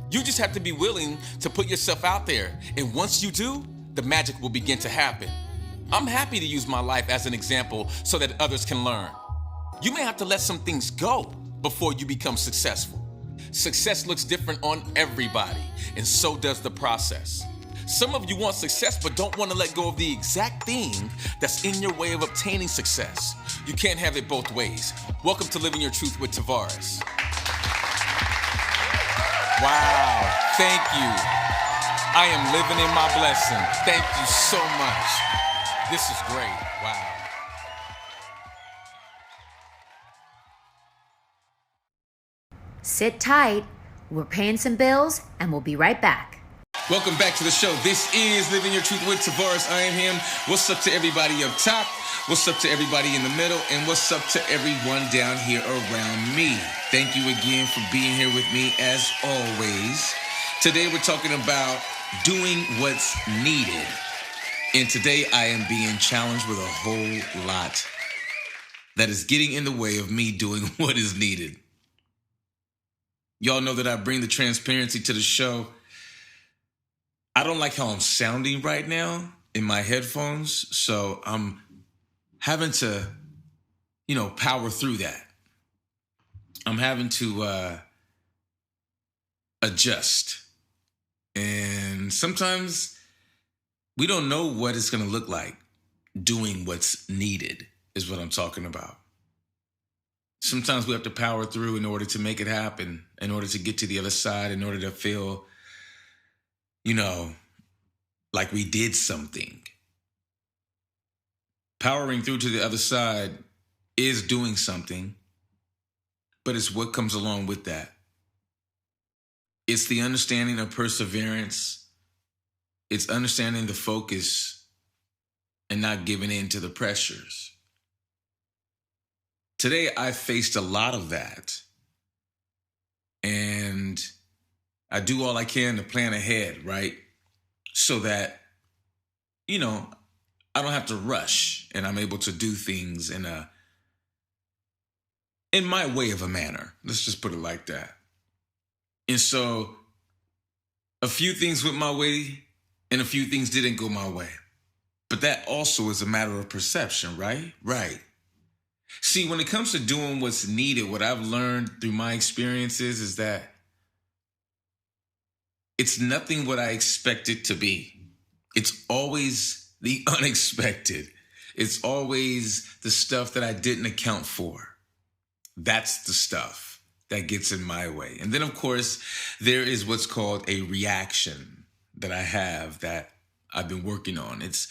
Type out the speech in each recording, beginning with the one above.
You just have to be willing to put yourself out there. And once you do, the magic will begin to happen. I'm happy to use my life as an example so that others can learn. You may have to let some things go before you become successful. Success looks different on everybody, and so does the process. Some of you want success but don't want to let go of the exact thing that's in your way of obtaining success. You can't have it both ways. Welcome to Living Your Truth with Tavares. Wow, thank you. I am living in my blessing. Thank you so much. This is great. Wow. Sit tight. We're paying some bills, and we'll be right back. Welcome back to the show. This is Living Your Truth with Tavares. I am him. What's up to everybody up top? What's up to everybody in the middle? And what's up to everyone down here around me? Thank you again for being here with me as always. Today we're talking about doing what's needed. And today I am being challenged with a whole lot that is getting in the way of me doing what is needed. Y'all know that I bring the transparency to the show. I don't like how I'm sounding right now in my headphones, so I'm having to, power through that. I'm having to adjust. And sometimes we don't know what it's going to look like. Doing what's needed is what I'm talking about. Sometimes we have to power through in order to make it happen, in order to get to the other side, in order to feel, like we did something. Powering through to the other side is doing something, but it's what comes along with that. It's the understanding of perseverance. It's understanding the focus and not giving in to the pressures. Today, I faced a lot of that. And I do all I can to plan ahead, right? So that, I don't have to rush and I'm able to do things in my way of a manner. Let's just put it like that. And so a few things went my way and a few things didn't go my way. But that also is a matter of perception, right? Right. See, when it comes to doing what's needed, what I've learned through my experiences is that it's nothing what I expect it to be. It's always the unexpected. It's always the stuff that I didn't account for. That's the stuff that gets in my way. And then, of course, there is what's called a reaction that I have that I've been working on. It's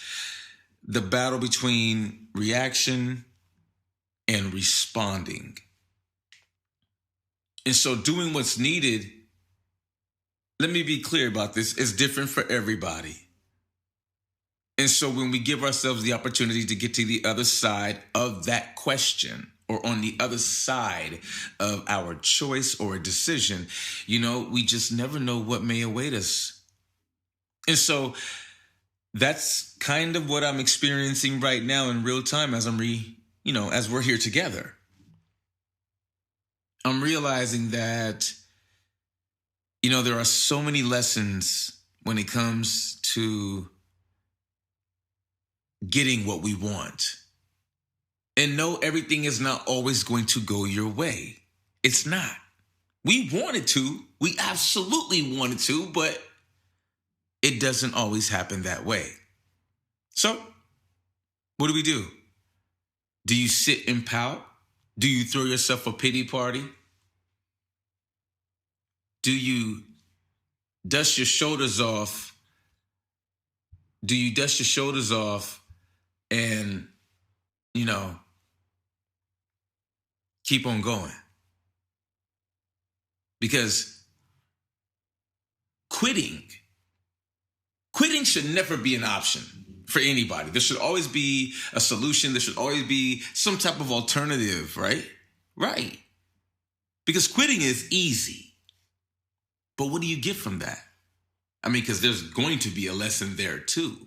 the battle between reaction and responding. And so doing what's needed, let me be clear about this, is different for everybody. And so when we give ourselves the opportunity to get to the other side of that question, or on the other side of our choice or a decision, we just never know what may await us. And so that's kind of what I'm experiencing right now in real time as as we're here together. I'm realizing that, there are so many lessons when it comes to getting what we want. And no, everything is not always going to go your way. It's not. We want it to. We absolutely want it to, but it doesn't always happen that way. So, what do? Do you sit and pout? Do you throw yourself a pity party? Do you dust your shoulders off? Do you dust your shoulders off and, keep on going? Because quitting should never be an option for anybody. There should always be a solution. There should always be some type of alternative, right? Right. Because quitting is easy. But what do you get from that? Because there's going to be a lesson there too.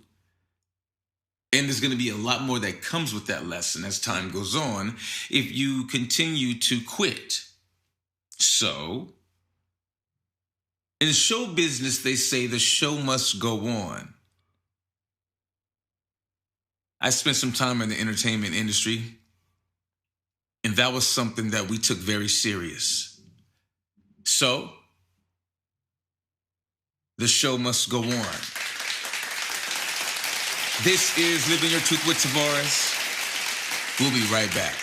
And there's going to be a lot more that comes with that lesson as time goes on if you continue to quit. So, In show business, they say the show must go on. I spent some time in the entertainment industry, and that was something that we took very serious. So, the show must go on. This is Living Your Truth with Tavares. We'll be right back.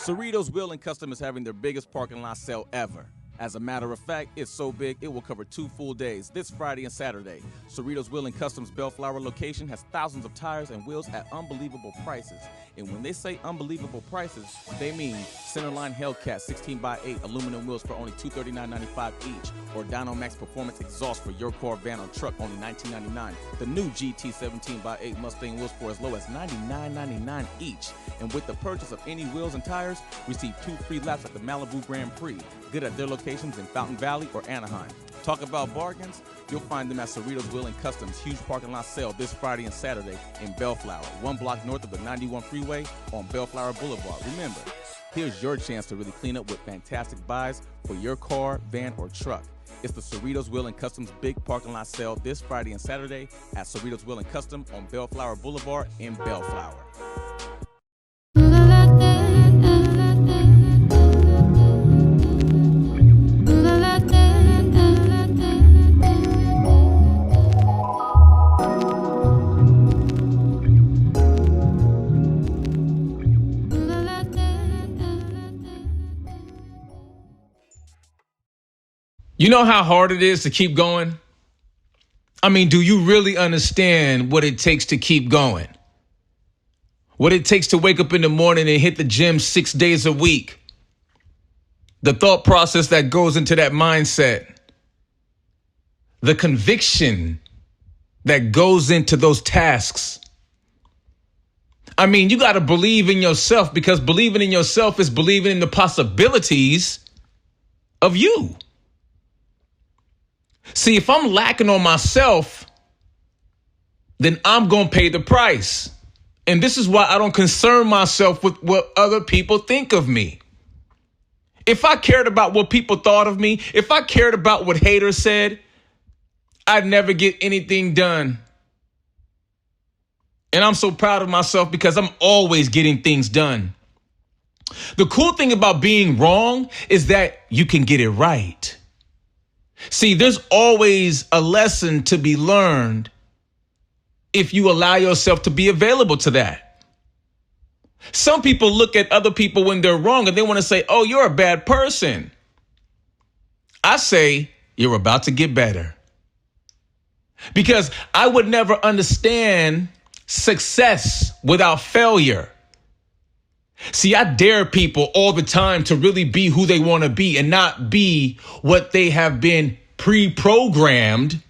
Cerritos Wheel & Custom is having their biggest parking lot sale ever. As a matter of fact, it's so big, it will cover 2 full days, this Friday and Saturday. Cerritos Wheel & Custom's Bellflower location has thousands of tires and wheels at unbelievable prices. And when they say unbelievable prices, they mean Centerline Hellcat 16x8 aluminum wheels for only $239.95 each, or Dynomax Performance exhaust for your car, van, or truck, only $19.99. The new GT 17x8 Mustang wheels for as low as $99.99 each. And with the purchase of any wheels and tires, receive 2 free laps at the Malibu Grand Prix. Good at their locations in Fountain Valley or Anaheim. Talk about bargains? You'll find them at Cerritos Wheel & Custom's huge parking lot sale this Friday and Saturday in Bellflower, 1 block north of the 91 freeway on Bellflower Boulevard. Remember, here's your chance to really clean up with fantastic buys for your car, van, or truck. It's the Cerritos Wheel & Custom's big parking lot sale this Friday and Saturday at Cerritos Wheel & Custom on Bellflower Boulevard in Bellflower. You know how hard it is to keep going? I mean, do you really understand what it takes to keep going? What it takes to wake up in the morning and hit the gym 6 days a week? The thought process that goes into that mindset. The conviction that goes into those tasks. I mean, you got to believe in yourself, because believing in yourself is believing in the possibilities of you. See, if I'm lacking on myself, then I'm going to pay the price. And this is why I don't concern myself with what other people think of me. If I cared about what people thought of me, if I cared about what haters said, I'd never get anything done. And I'm so proud of myself because I'm always getting things done. The cool thing about being wrong is that you can get it right. See, there's always a lesson to be learned if you allow yourself to be available to that. Some people look at other people when they're wrong and they want to say, oh, you're a bad person. I say, you're about to get better. Because I would never understand success without failure. See, I dare people all the time to really be who they want to be and not be what they have been pre-programmed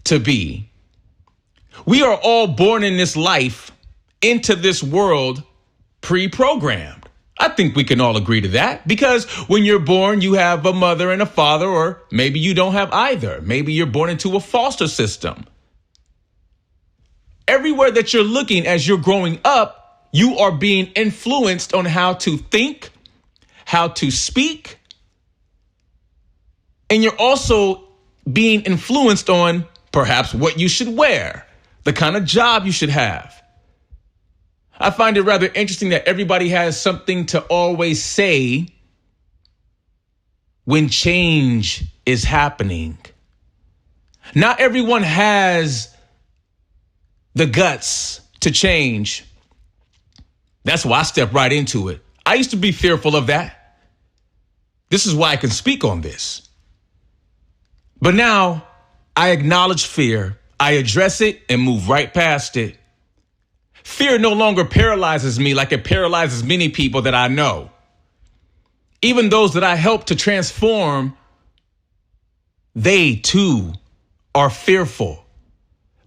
to be. We are all born in this life, into this world, pre-programmed. I think we can all agree to that, because when you're born, you have a mother and a father, or maybe you don't have either. Maybe you're born into a foster system. Everywhere that you're looking as you're growing up, you are being influenced on how to think, how to speak, and you're also being influenced on perhaps what you should wear, the kind of job you should have. I find it rather interesting that everybody has something to always say when change is happening. Not everyone has the guts to change. That's why I stepped right into it. I used to be fearful of that. This is why I can speak on this. But now I acknowledge fear. I address it and move right past it. Fear no longer paralyzes me like it paralyzes many people that I know. Even those that I help to transform, they too are fearful.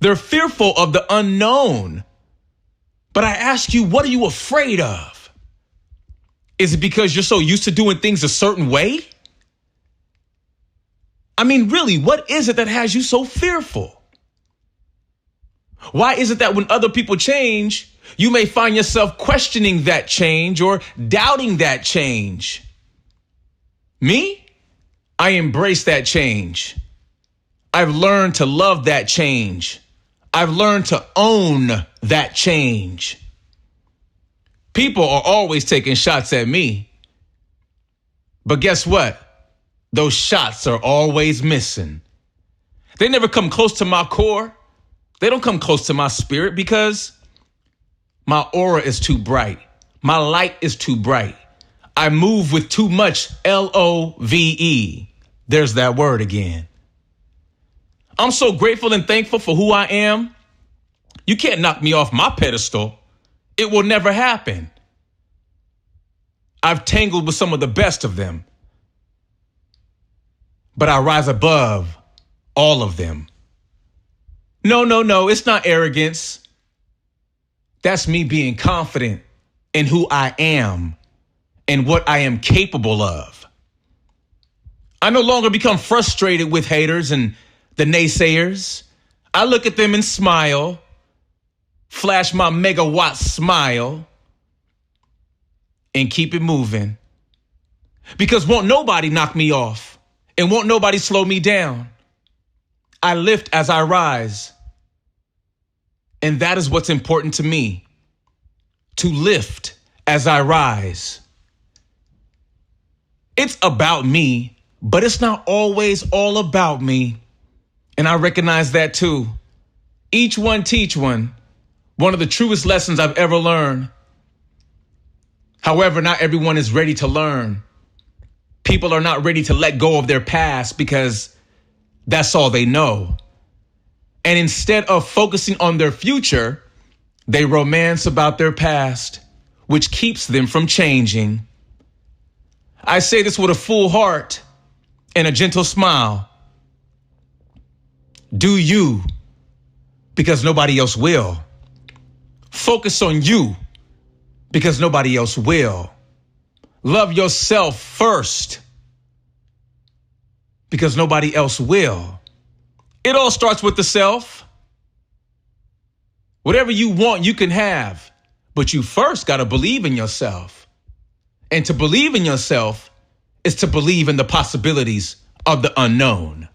They're fearful of the unknown. But I ask you, what are you afraid of? Is it because you're so used to doing things a certain way? I mean, really, what is it that has you so fearful? Why is it that when other people change, you may find yourself questioning that change or doubting that change? Me? I embrace that change. I've learned to love that change. I've learned to own that change. People are always taking shots at me. But guess what? Those shots are always missing. They never come close to my core. They don't come close to my spirit because my aura is too bright. My light is too bright. I move with too much LOVE. There's that word again. I'm so grateful and thankful for who I am. You can't knock me off my pedestal. It will never happen. I've tangled with some of the best of them, but I rise above all of them. No, it's not arrogance. That's me being confident in who I am and what I am capable of. I no longer become frustrated with haters and the naysayers. I look at them and smile, flash my megawatt smile, and keep it moving. Because won't nobody knock me off and won't nobody slow me down. I lift as I rise. And that is what's important to me, to lift as I rise. It's about me, but it's not always all about me. And I recognize that too. Each one teach one. One of the truest lessons I've ever learned. However, not everyone is ready to learn. People are not ready to let go of their past because that's all they know. And instead of focusing on their future, they romance about their past, which keeps them from changing. I say this with a full heart and a gentle smile. Do you, because nobody else will. Focus on you, because nobody else will. Love yourself first, because nobody else will. It all starts with the self. Whatever you want, you can have, but you first got to believe in yourself. And to believe in yourself is to believe in the possibilities of the unknown.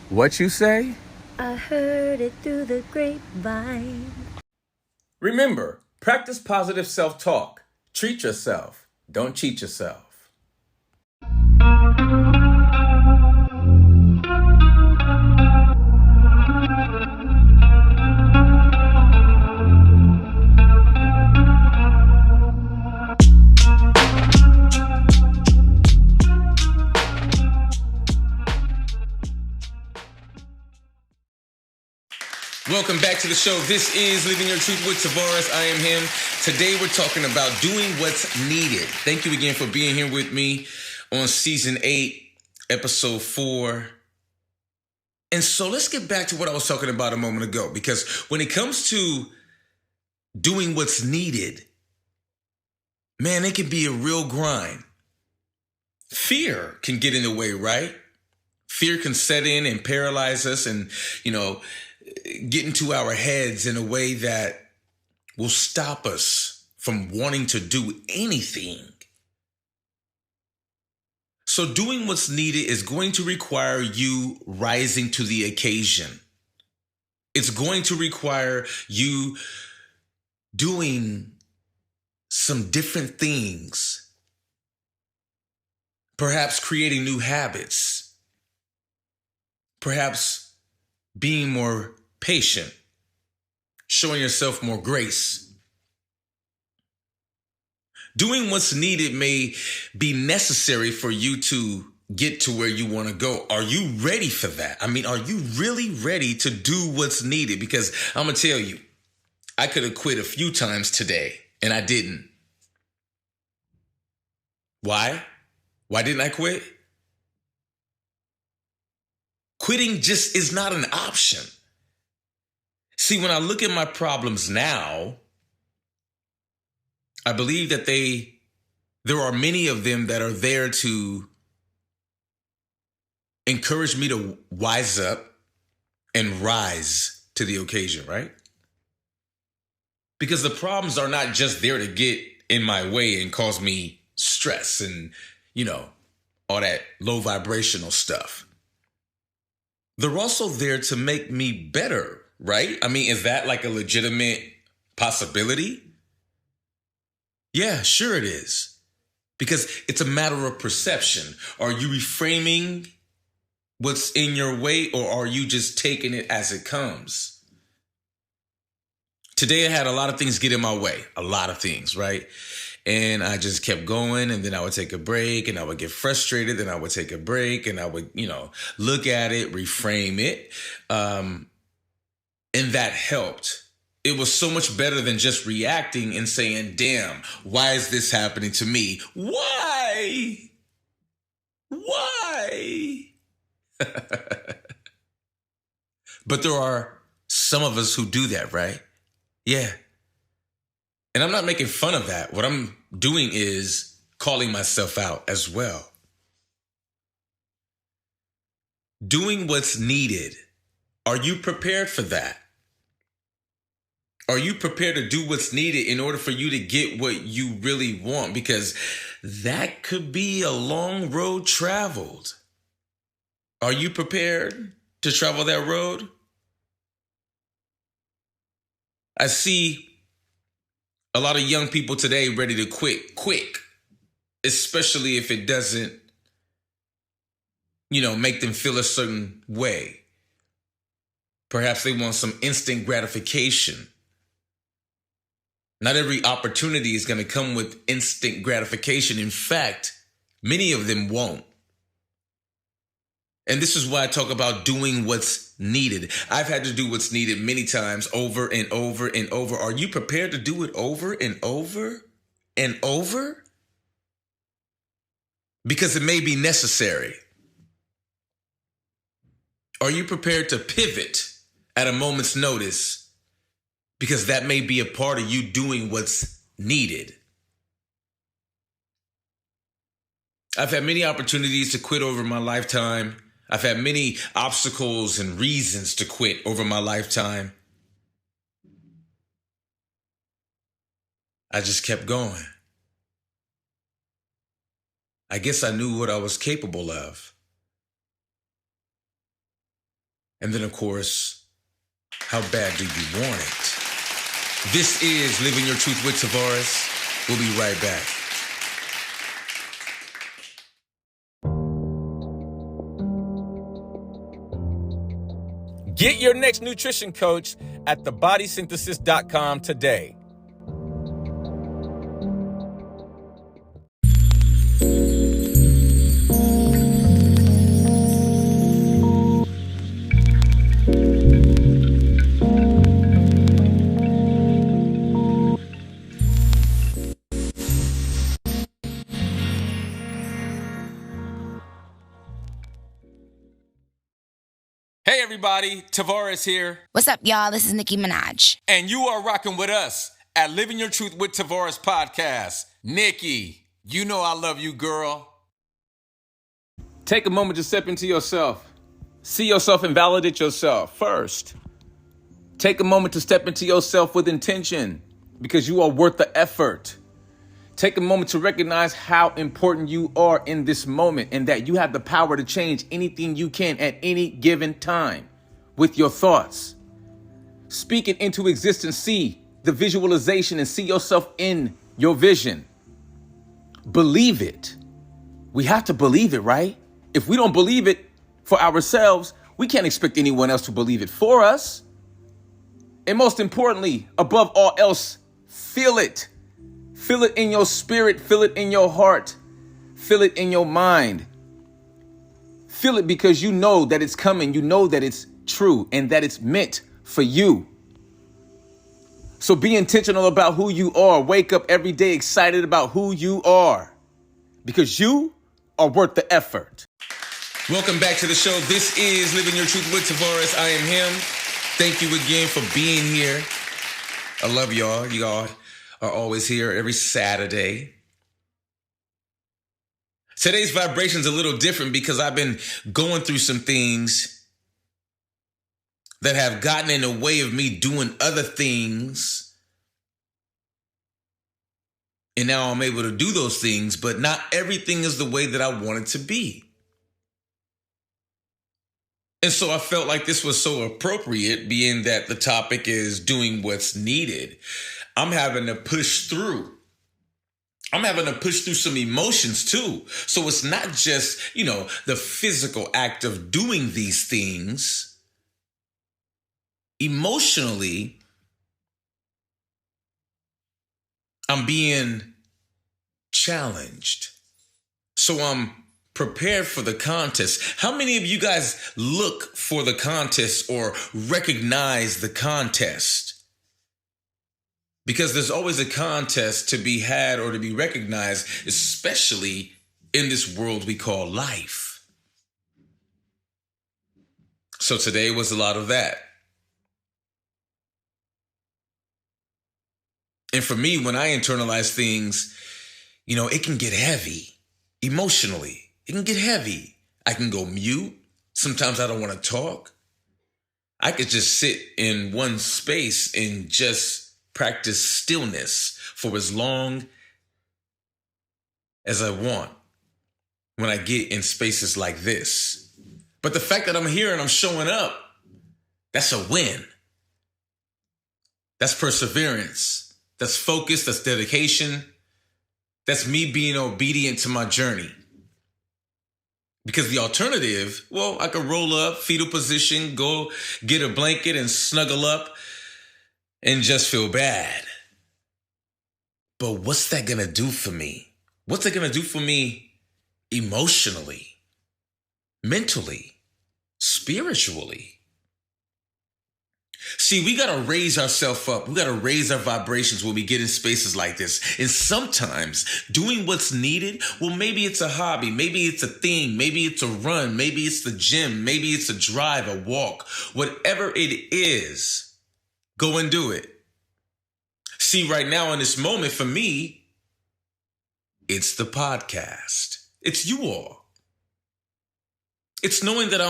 What you say? I heard it through the grapevine. Remember, practice positive self-talk. Treat yourself. Don't cheat yourself. Welcome back to the show. This is Living Your Truth with Tavares. I am him. Today we're talking about doing what's needed. Thank you again for being here with me on season 8, episode 4. And so let's get back to what I was talking about a moment ago, because when it comes to doing what's needed, man, it can be a real grind. Fear can get in the way, right? Fear can set in and paralyze us and, get into our heads in a way that will stop us from wanting to do anything. So doing what's needed is going to require you rising to the occasion. It's going to require you doing some different things. Perhaps creating new habits. Perhaps being more patient, showing yourself more grace. Doing what's needed may be necessary for you to get to where you want to go. Are you ready for that? I mean, are you really ready to do what's needed? Because I'm going to tell you, I could have quit a few times today and I didn't. Why? Why didn't I quit? Quitting just is not an option. See, when I look at my problems now, I believe that there are many of them that are there to encourage me to wise up and rise to the occasion, right? Because the problems are not just there to get in my way and cause me stress and, all that low vibrational stuff. They're also there to make me better, right? I mean, is that like a legitimate possibility? Yeah, sure it is. Because it's a matter of perception. Are you reframing what's in your way, or are you just taking it as it comes? Today I had a lot of things get in my way. A lot of things, right? And I just kept going, and then I would take a break, and I would get frustrated, then I would take a break, and I would, look at it, reframe it. And that helped. It was so much better than just reacting and saying, damn, why is this happening to me? Why? But there are some of us who do that, right? Yeah. And I'm not making fun of that. What I'm doing is calling myself out as well. Doing what's needed. Are you prepared for that? Are you prepared to do what's needed in order for you to get what you really want? Because that could be a long road traveled. Are you prepared to travel that road? I see a lot of young people today ready to quit quick, especially if it doesn't, make them feel a certain way. Perhaps they want some instant gratification. Not every opportunity is going to come with instant gratification. In fact, many of them won't. And this is why I talk about doing what's needed. I've had to do what's needed many times over and over and over. Are you prepared to do it over and over and over? Because it may be necessary. Are you prepared to pivot at a moment's notice? Because that may be a part of you doing what's needed. I've had many opportunities to quit over my lifetime. I've had many obstacles and reasons to quit over my lifetime. I just kept going. I guess I knew what I was capable of. And then, of course, how bad do you want it? This is Living Your Truth with Tavares. We'll be right back. Get your next nutrition coach at thebodysynthesis.com today. Hey everybody, Tavares here. What's up, y'all? This is Nicki Minaj. And you are rocking with us at Living Your Truth with Tavares podcast. Nicki, you know I love you, girl. Take a moment to step into yourself. See yourself and validate yourself first. Take a moment to step into yourself with intention because you are worth the effort. Take a moment to recognize how important you are in this moment and that you have the power to change anything you can at any given time with your thoughts. Speak it into existence. See the visualization and see yourself in your vision. Believe it. We have to believe it, right? If we don't believe it for ourselves, we can't expect anyone else to believe it for us. And most importantly, above all else, feel it. Feel it in your spirit, feel it in your heart, feel it in your mind. feel it because you know that it's coming. You know that it's true and that it's meant for you. So be intentional about who you are. Wake up every day excited about who you are, because you are worth the effort. Welcome back to the show. This is Living Your Truth with Tavares. I am him. Thank you again for being here. I love y'all. Y'all are always here every Saturday. Today's vibration's a little different because I've been going through some things that have gotten in the way of me doing other things. And now I'm able to do those things, but not everything is the way that I want it to be. And so I felt like this was so appropriate, being that the topic is doing what's needed. I'm having to push through. I'm having to push through some emotions too. So it's not just, the physical act of doing these things. Emotionally, I'm being challenged. So I'm prepared for the contest. How many of you guys look for the contest or recognize the contest? Because there's always a contest to be had or to be recognized, especially in this world we call life. So today was a lot of that. And for me, when I internalize things, it can get heavy emotionally. It can get heavy. I can go mute. Sometimes I don't want to talk. I could just sit in one space and just practice stillness for as long as I want when I get in spaces like this. But the fact that I'm here and I'm showing up, that's a win. That's perseverance. That's focus. That's dedication. That's me being obedient to my journey. Because the alternative, I could roll up, fetal position, go get a blanket and snuggle up and just feel bad. But what's that going to do for me? What's that going to do for me emotionally, mentally, spiritually? See, we got to raise ourselves up. We got to raise our vibrations when we get in spaces like this. And sometimes doing what's needed, maybe it's a hobby, maybe it's a thing, maybe it's a run, maybe it's the gym, maybe it's a drive, a walk, whatever it is, go and do it. See, right now in this moment for me, it's the podcast. It's you all. It's knowing that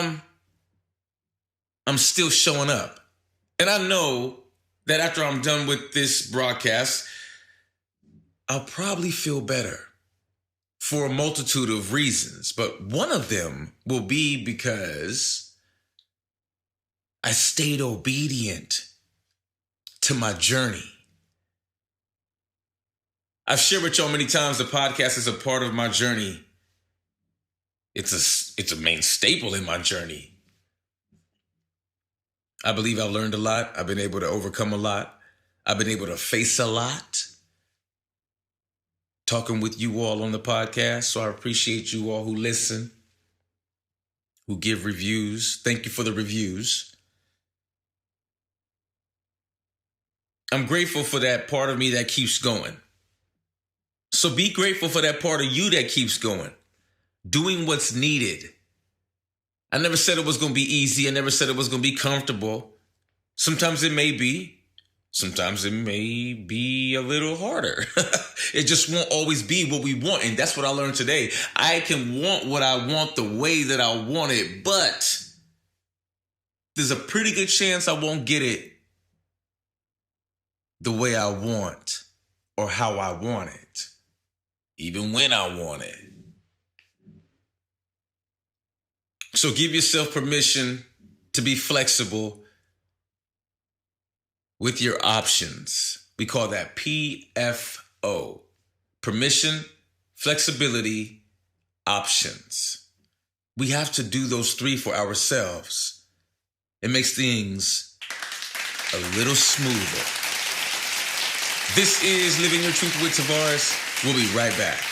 I'm still showing up. And I know that after I'm done with this broadcast, I'll probably feel better for a multitude of reasons. But one of them will be because I stayed obedient to my journey. I've shared with y'all many times the podcast is a part of my journey. It's a main staple in my journey. I believe I've learned a lot. I've been able to overcome a lot. I've been able to face a lot. Talking with you all on the podcast. So I appreciate you all who listen, who give reviews. Thank you for the reviews. I'm grateful for that part of me that keeps going. So be grateful for that part of you that keeps going. Doing what's needed. I never said it was going to be easy. I never said it was going to be comfortable. Sometimes it may be. Sometimes it may be a little harder. It just won't always be what we want. And that's what I learned today. I can want what I want the way that I want it, but there's a pretty good chance I won't get it the way I want or how I want it, even when I want it. So give yourself permission to be flexible with your options. We call that PFO. Permission, flexibility, options. We have to do those three for ourselves. It makes things a little smoother. This is Living Your Truth with Tavares. We'll be right back.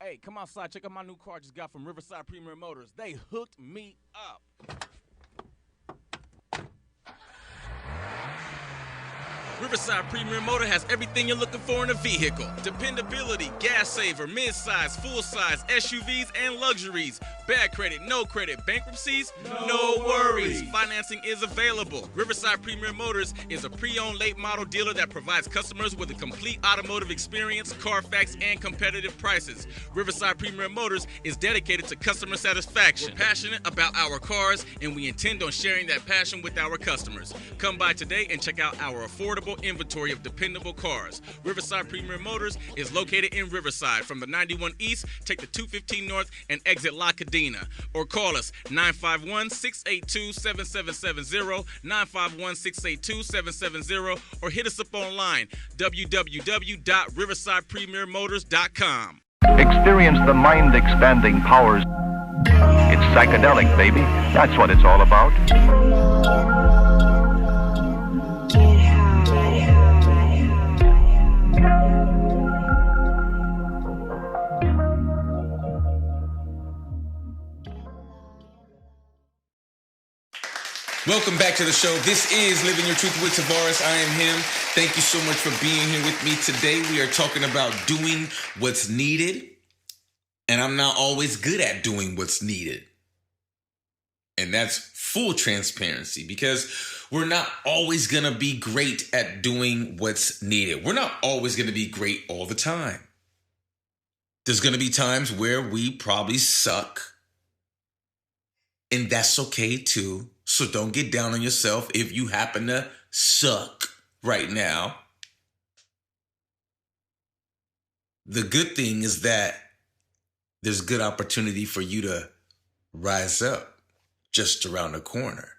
Hey, come outside. Check out my new car I just got from Riverside Premier Motors. They hooked me up. Riverside Premier Motor has everything you're looking for in a vehicle. Dependability, gas saver, mid-size, full-size, SUVs, and luxuries. Bad credit, no credit, bankruptcies, no worries. Financing is available. Riverside Premier Motors is a pre-owned late model dealer that provides customers with a complete automotive experience, Carfax, and competitive prices. Riverside Premier Motors is dedicated to customer satisfaction. We're passionate about our cars, and we intend on sharing that passion with our customers. Come by today and check out our affordable inventory of dependable cars. Riverside Premier Motors is located in Riverside. From the 91 East, take the 215 North and exit La Cadena. Or call us 951-682-7770, 951-682-7770, or hit us up online, www.riversidepremiermotors.com. Experience the mind-expanding powers. It's psychedelic, baby. That's what it's all about. Welcome back to the show. This is Living Your Truth with Tavares. I am him. Thank you so much for being here with me today. We are talking about doing what's needed. And I'm not always good at doing what's needed. And that's full transparency, because we're not always going to be great at doing what's needed. We're not always going to be great all the time. There's going to be times where we probably suck. And that's okay too. So don't get down on yourself if you happen to suck right now. The good thing is that there's good opportunity for you to rise up just around the corner.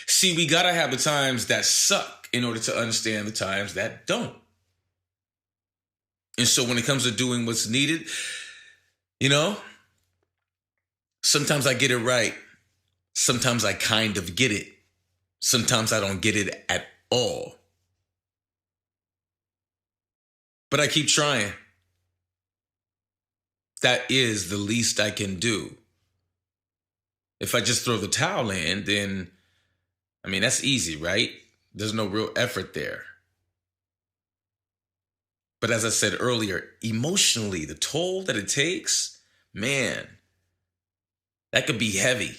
See, we got to have the times that suck in order to understand the times that don't. And so when it comes to doing what's needed, sometimes I get it right. Sometimes I kind of get it. Sometimes I don't get it at all. But I keep trying. That is the least I can do. If I just throw the towel in, then, that's easy, right? There's no real effort there. But as I said earlier, emotionally, the toll that it takes, man, that could be heavy.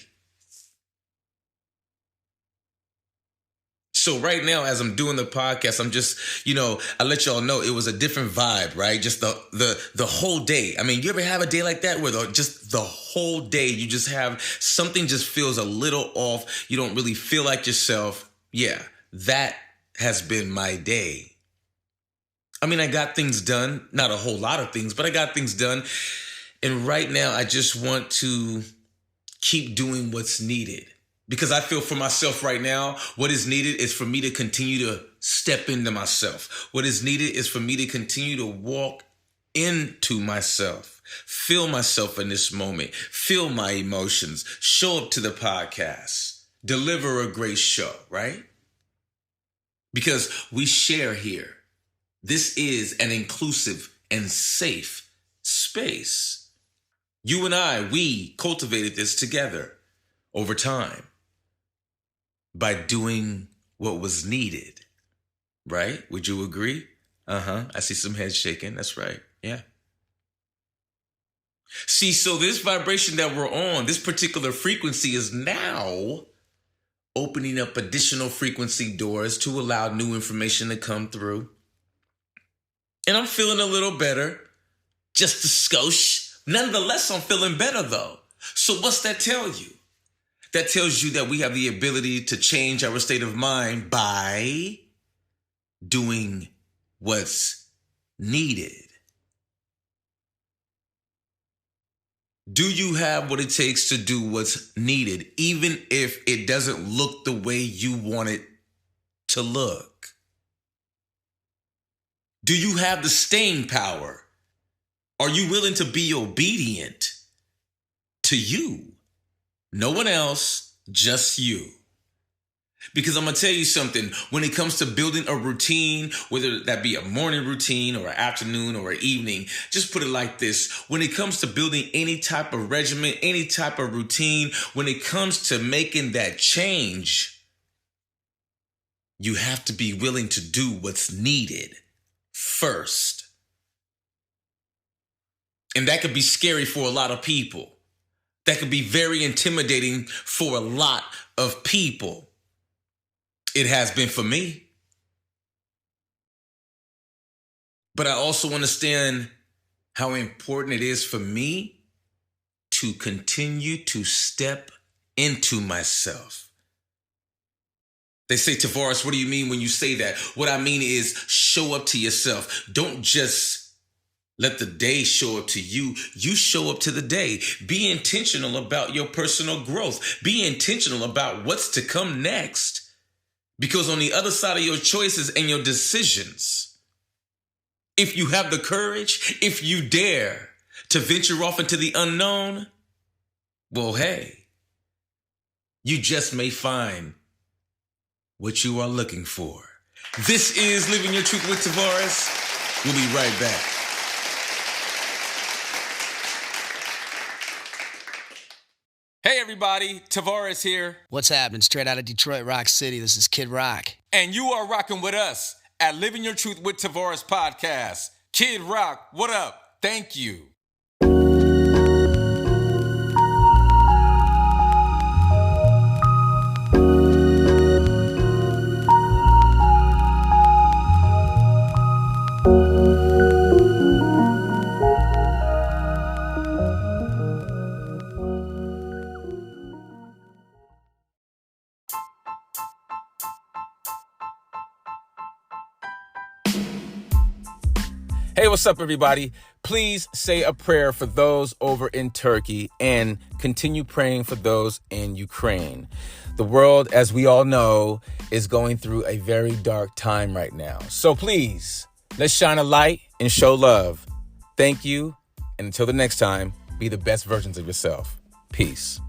So right now, as I'm doing the podcast, I'm just, I let y'all know it was a different vibe, right? Just the whole day. You ever have a day like that where just the whole day you just have something just feels a little off. You don't really feel like yourself. Yeah, that has been my day. I got things done, not a whole lot of things, but I got things done. And right now, I just want to keep doing what's needed. Because I feel for myself right now, what is needed is for me to continue to step into myself. What is needed is for me to continue to walk into myself, feel myself in this moment, feel my emotions, show up to the podcast, deliver a great show, right? Because we share here. This is an inclusive and safe space. You and I, we cultivated this together over time. By doing what was needed, right? Would you agree? I see some heads shaking. That's right. Yeah. See, so this vibration that we're on, this particular frequency is now opening up additional frequency doors to allow new information to come through. And I'm feeling a little better, just a skosh. Nonetheless, I'm feeling better though. So what's that tell you? That tells you that we have the ability to change our state of mind by doing what's needed. Do you have what it takes to do what's needed, even if it doesn't look the way you want it to look? Do you have the staying power? Are you willing to be obedient to you? No one else, just you. Because I'm going to tell you something, when it comes to building a routine, whether that be a morning routine or an afternoon or an evening, just put it like this. When it comes to building any type of regimen, any type of routine, when it comes to making that change, you have to be willing to do what's needed first. And that could be scary for a lot of people. That could be very intimidating for a lot of people. It has been for me. But I also understand how important it is for me to continue to step into myself. They say, Tavares, what do you mean when you say that? What I mean is show up to yourself. Don't just let the day show up to you. You show up to the day. Be intentional about your personal growth. Be intentional about what's to come next. Because on the other side of your choices and your decisions, if you have the courage, if you dare to venture off into the unknown, well, hey, you just may find what you are looking for. This is Living Your Truth with Tavares. We'll be right back. Hey everybody, Tavares here. What's happening? Straight out of Detroit Rock City, this is Kid Rock. And you are rocking with us at Living Your Truth with Tavares podcast. Kid Rock, what up? Thank you. Hey, what's up, everybody? Please say a prayer for those over in Turkey and continue praying for those in Ukraine. The world, as we all know, is going through a very dark time right now. So please, let's shine a light and show love. Thank you. And until the next time, be the best versions of yourself. Peace.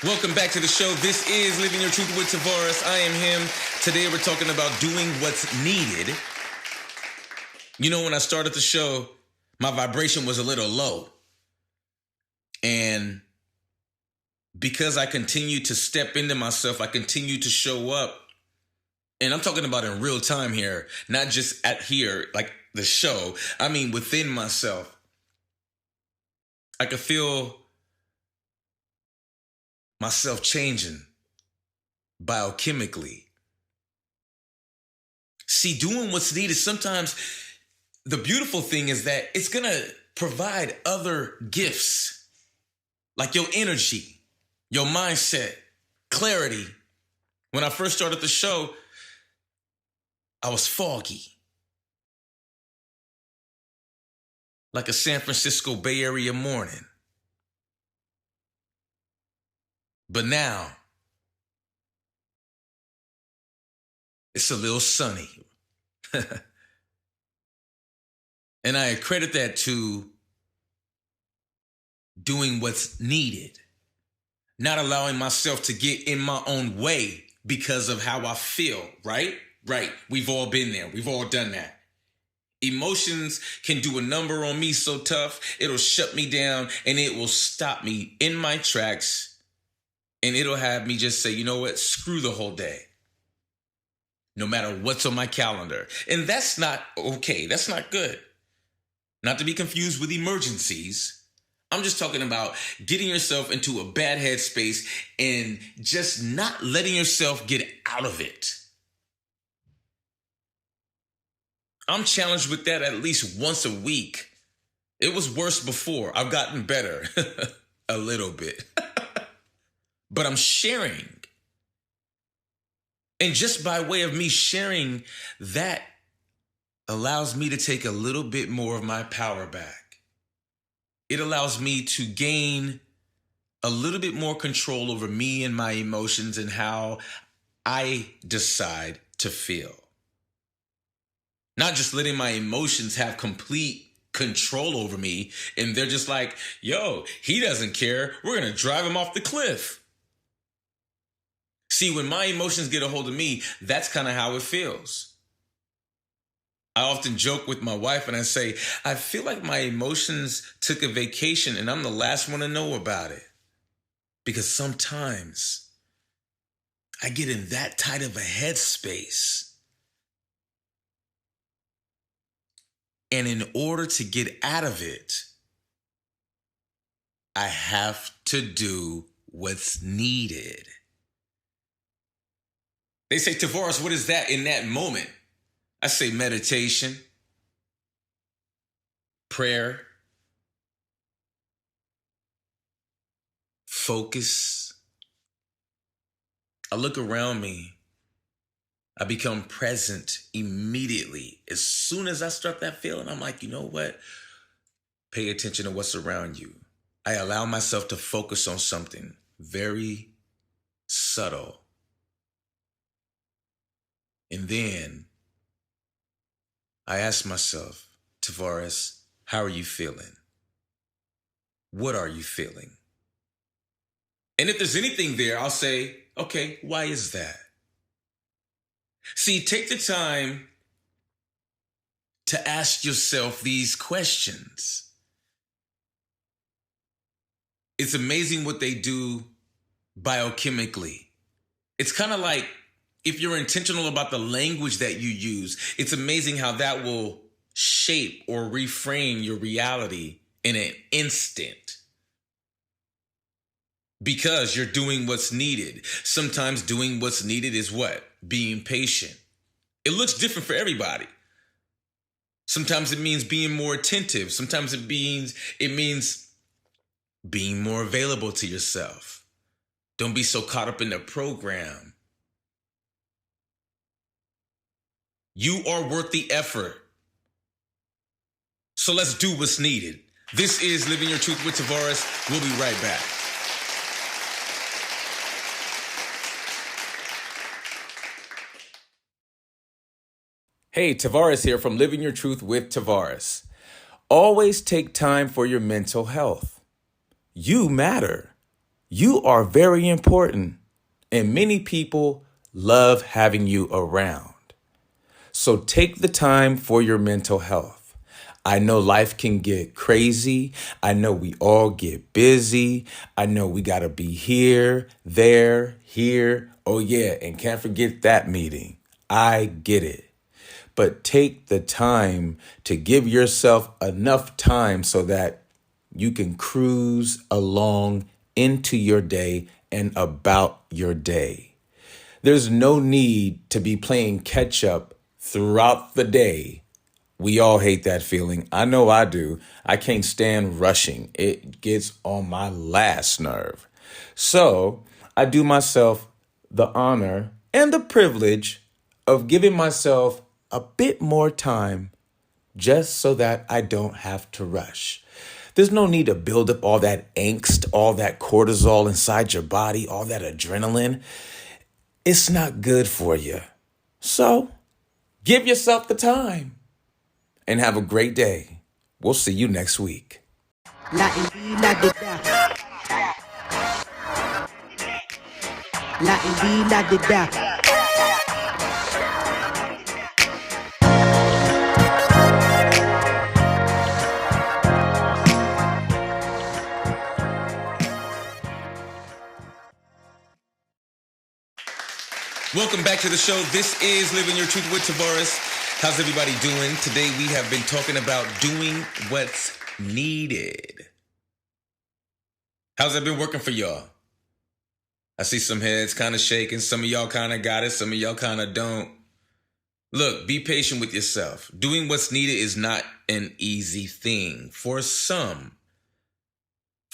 Welcome back to the show. This is Living Your Truth with Tavares. I am him. Today we're talking about doing what's needed. You know, when I started the show, my vibration was a little low. And because I continue to step into myself, I continue to show up. And I'm talking about in real time here, not just at here, like the show. I mean, within myself. I could feel myself changing biochemically. See, doing what's needed, sometimes the beautiful thing is that it's going to provide other gifts, like your energy, your mindset, clarity. When I first started the show, I was foggy, like a San Francisco Bay Area morning. But now, it's a little sunny. And I credit that to doing what's needed, not allowing myself to get in my own way because of how I feel, right? Right. We've all been there. We've all done that. Emotions can do a number on me so tough, it'll shut me down and it will stop me in my tracks. And it'll have me just say, you know what, screw the whole day. No matter what's on my calendar. And that's not okay. That's not good. Not to be confused with emergencies. I'm just talking about getting yourself into a bad headspace and just not letting yourself get out of it. I'm challenged with that at least once a week. It was worse before. I've gotten better a little bit. But I'm sharing. And just by way of me sharing that allows me to take a little bit more of my power back. It allows me to gain a little bit more control over me and my emotions and how I decide to feel. Not just letting my emotions have complete control over me and they're just like, yo, he doesn't care. We're going to drive him off the cliff. See, when my emotions get a hold of me, that's kind of how it feels. I often joke with my wife and I say, I feel like my emotions took a vacation and I'm the last one to know about it. Because sometimes I get in that tight of a headspace. And in order to get out of it, I have to do what's needed. They say, Tavares, what is that in that moment? I say meditation, prayer, focus. I look around me. I become present immediately. As soon as I start that feeling, I'm like, you know what? Pay attention to what's around you. I allow myself to focus on something very subtle. And then I ask myself, Tavares, how are you feeling? What are you feeling? And if there's anything there, I'll say, okay, why is that? See, take the time to ask yourself these questions. It's amazing what they do biochemically. It's kind of like if you're intentional about the language that you use, it's amazing how that will shape or reframe your reality in an instant. Because you're doing what's needed. Sometimes doing what's needed is what? Being patient. It looks different for everybody. Sometimes it means being more attentive. Sometimes it means being more available to yourself. Don't be so caught up in the program. You are worth the effort. So let's do what's needed. This is Living Your Truth with Tavares. We'll be right back. Hey, Tavares here from Living Your Truth with Tavares. Always take time for your mental health. You matter. You are very important, and many people love having you around. So take the time for your mental health. I know life can get crazy. I know we all get busy. I know we got to be here, there, here. Oh yeah, and can't forget that meeting. I get it. But take the time to give yourself enough time so that you can cruise along into your day and about your day. There's no need to be playing catch up throughout the day. We all hate that feeling. I know I do. I can't stand rushing. It gets on my last nerve. So I do myself the honor and the privilege of giving myself a bit more time just so that I don't have to rush. There's no need to build up all that angst, all that cortisol inside your body, all that adrenaline. It's not good for you. So give yourself the time and have a great day. We'll see you next week. Welcome back to the show. This is Living Your Truth with Tavares. How's everybody doing? Today we have been talking about doing what's needed. How's that been working for y'all? I see some heads kind of shaking. Some of y'all kind of got it. Some of y'all kind of don't. Look, be patient with yourself. Doing what's needed is not an easy thing. For some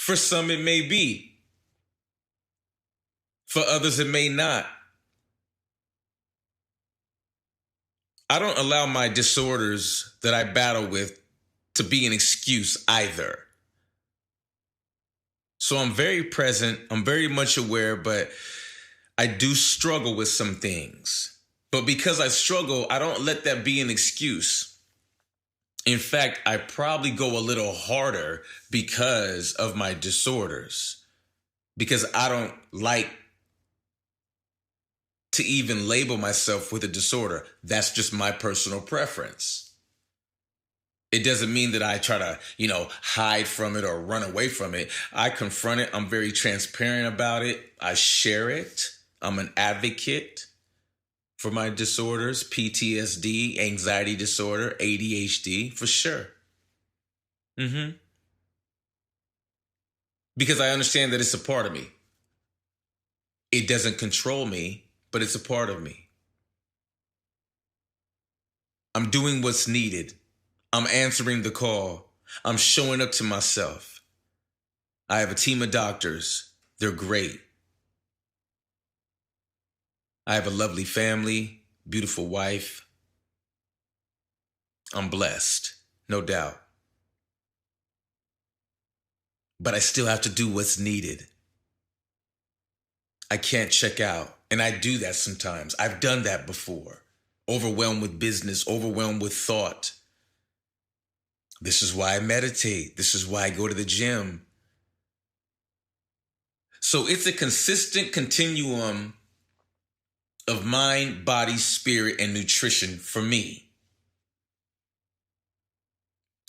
it may be. For others, it may not. I don't allow my disorders that I battle with to be an excuse either. So I'm very present, I'm very much aware, but I do struggle with some things. But because I struggle, I don't let that be an excuse. In fact, I probably go a little harder because of my disorders. Because I don't like to even label myself with a disorder. That's just my personal preference. It doesn't mean that I try to, hide from it or run away from it. I confront it. I'm very transparent about it. I share it. I'm an advocate for my disorders, PTSD, anxiety disorder, ADHD, for sure. Because I understand that it's a part of me. It doesn't control me, but it's a part of me. I'm doing what's needed. I'm answering the call. I'm showing up to myself. I have a team of doctors. They're great. I have a lovely family, beautiful wife. I'm blessed, no doubt. But I still have to do what's needed. I can't check out, and I do that sometimes. I've done that before. Overwhelmed with business, overwhelmed with thought. This is why I meditate. This is why I go to the gym. So it's a consistent continuum of mind, body, spirit, and nutrition for me.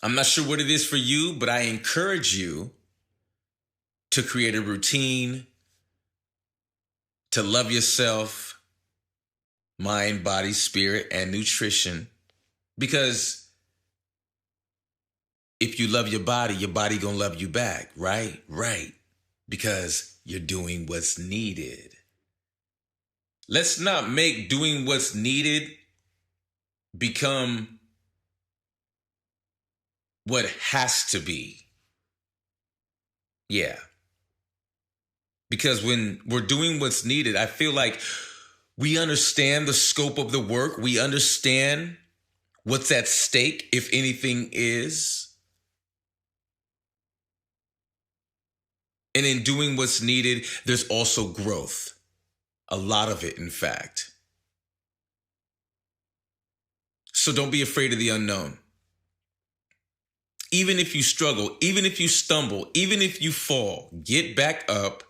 I'm not sure what it is for you, but I encourage you to create a routine, to love yourself, mind, body, spirit, and nutrition. Because if you love your body gonna love you back, right? Right. Because you're doing what's needed. Let's not make doing what's needed become what has to be. Yeah. Because when we're doing what's needed, I feel like we understand the scope of the work. We understand what's at stake, if anything is. And in doing what's needed, there's also growth. A lot of it, in fact. So don't be afraid of the unknown. Even if you struggle, even if you stumble, even if you fall, get back up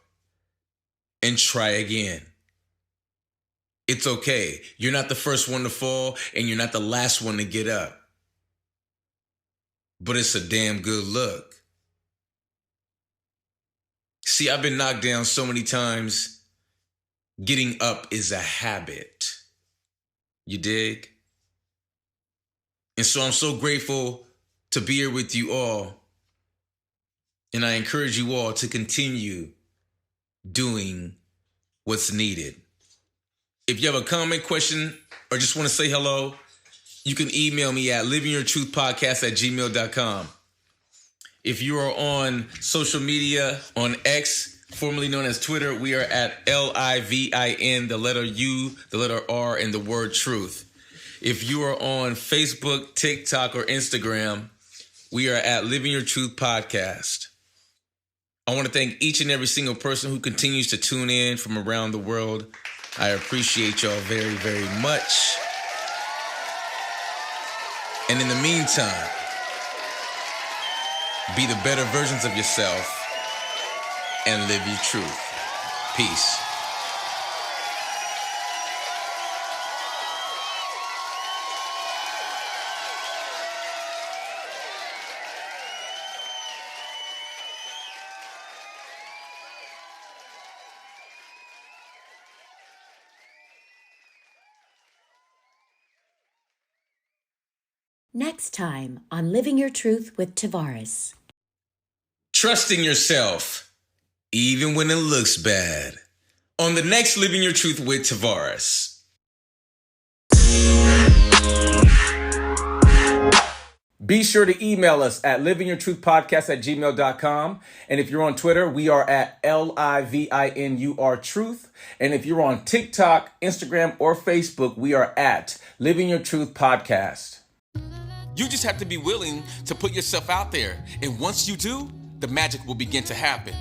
and try again. It's okay. You're not the first one to fall, and you're not the last one to get up. But it's a damn good look. See, I've been knocked down so many times. Getting up is a habit. You dig? And so I'm so grateful to be here with you all. And I encourage you all to continue doing what's needed. If you have a comment, question, or just want to say hello, you can email me at livingyourtruthpodcast@gmail.com. If you are on social media, on X, formerly known as Twitter, we are at LIVIN, the letter U, the letter R, and the word truth. If you are on Facebook, TikTok, or Instagram, we are at Living Your Truth Podcast. I want to thank each and every single person who continues to tune in from around the world. I appreciate y'all very, very much. And in the meantime, be the better versions of yourself and live your truth. Peace. Next time on Living Your Truth with Tavares. Trusting yourself, even when it looks bad. On the next Living Your Truth with Tavares. Be sure to email us at livingyourtruthpodcast@gmail.com. And if you're on Twitter, we are at LIVINUR Truth. And if you're on TikTok, Instagram, or Facebook, we are at Living Your Truth Podcast. You just have to be willing to put yourself out there. And once you do, the magic will begin to happen.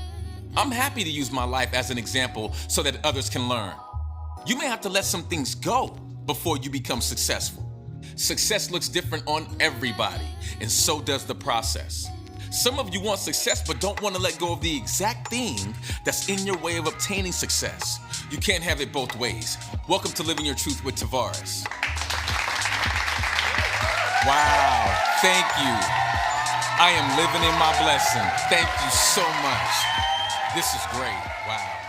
I'm happy to use my life as an example so that others can learn. You may have to let some things go before you become successful. Success looks different on everybody, and so does the process. Some of you want success but don't want to let go of the exact thing that's in your way of obtaining success. You can't have it both ways. Welcome to Living Your Truth with Tavares. Wow, thank you. I am living in my blessing. Thank you so much. This is great. Wow.